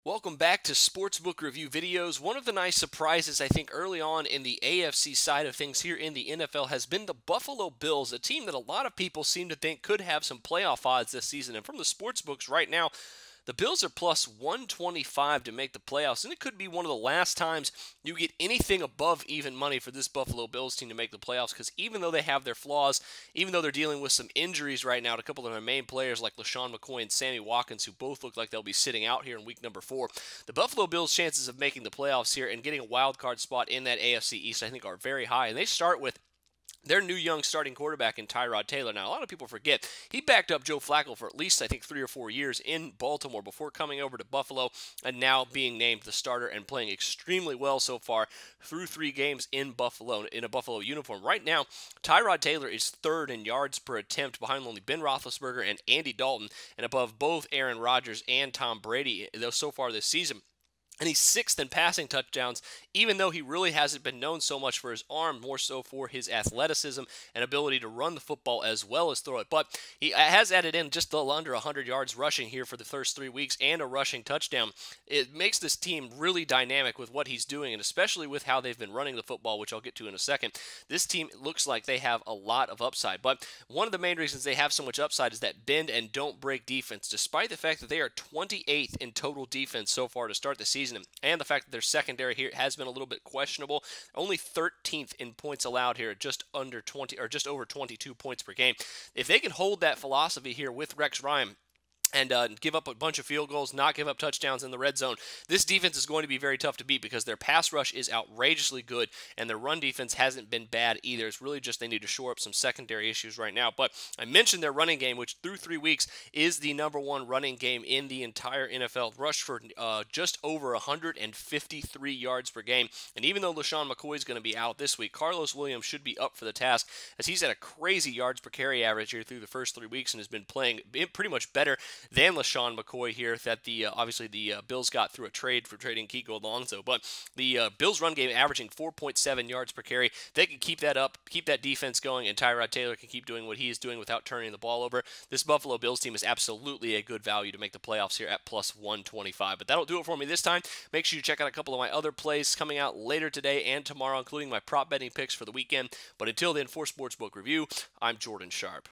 Welcome back to Sportsbook Review Videos. One of the nice surprises, I think, early on in the AFC side of things here in the NFL has been the Buffalo Bills, a team that a lot of people seem to think could have some playoff odds this season. And from the sportsbooks right now, the Bills are plus 125 to make the playoffs, and it could be one of the last times you get anything above even money for this Buffalo Bills team to make the playoffs, because even though they have their flaws, even though they're dealing with some injuries right now to a couple of their main players like LaShawn McCoy and Sammy Watkins, who both look like they'll be sitting out here in week number 4, the Buffalo Bills' chances of making the playoffs here and getting a wild card spot in that AFC East, I think, are very high, and they start with their new young starting quarterback in Tyrod Taylor. Now, a lot of people forget he backed up Joe Flacco for at least, I think, 3 or 4 years in Baltimore before coming over to Buffalo and now being named the starter and playing extremely well so far through 3 games in Buffalo in a Buffalo uniform. Right now, Tyrod Taylor is third in yards per attempt behind only Ben Roethlisberger and Andy Dalton and above both Aaron Rodgers and Tom Brady so far this season. And he's 6th in passing touchdowns, even though he really hasn't been known so much for his arm, more so for his athleticism and ability to run the football as well as throw it. But he has added in just a little under 100 yards rushing here for the first 3 weeks and a rushing touchdown. It makes this team really dynamic with what he's doing, and especially with how they've been running the football, which I'll get to in a second. This team looks like they have a lot of upside. But one of the main reasons they have so much upside is that bend and don't break defense, despite the fact that they are 28th in total defense so far to start the season. And the fact that their secondary here has been a little bit questionable. Only 13th in points allowed here, just under 20 or just over 22 points per game. If they can hold that philosophy here with Rex Ryan and give up a bunch of field goals, not give up touchdowns in the red zone, this defense is going to be very tough to beat because their pass rush is outrageously good, and their run defense hasn't been bad either. It's really just they need to shore up some secondary issues right now. But I mentioned their running game, which through 3 weeks is the #1 running game in the entire NFL. Rushed for just over 153 yards per game. And even though LaShawn McCoy is going to be out this week, Carlos Williams should be up for the task, as he's at a crazy yards per carry average here through the first 3 weeks and has been playing pretty much better than LaShawn McCoy here that obviously the Bills got through a trade for trading Kiko Alonso. But the Bills run game averaging 4.7 yards per carry. They can keep that up, keep that defense going, and Tyrod Taylor can keep doing what he is doing without turning the ball over. This Buffalo Bills team is absolutely a good value to make the playoffs here at plus 125. But that'll do it for me this time. Make sure you check out a couple of my other plays coming out later today and tomorrow, including my prop betting picks for the weekend. But until then, for Sportsbook Review, I'm Jordan Sharp.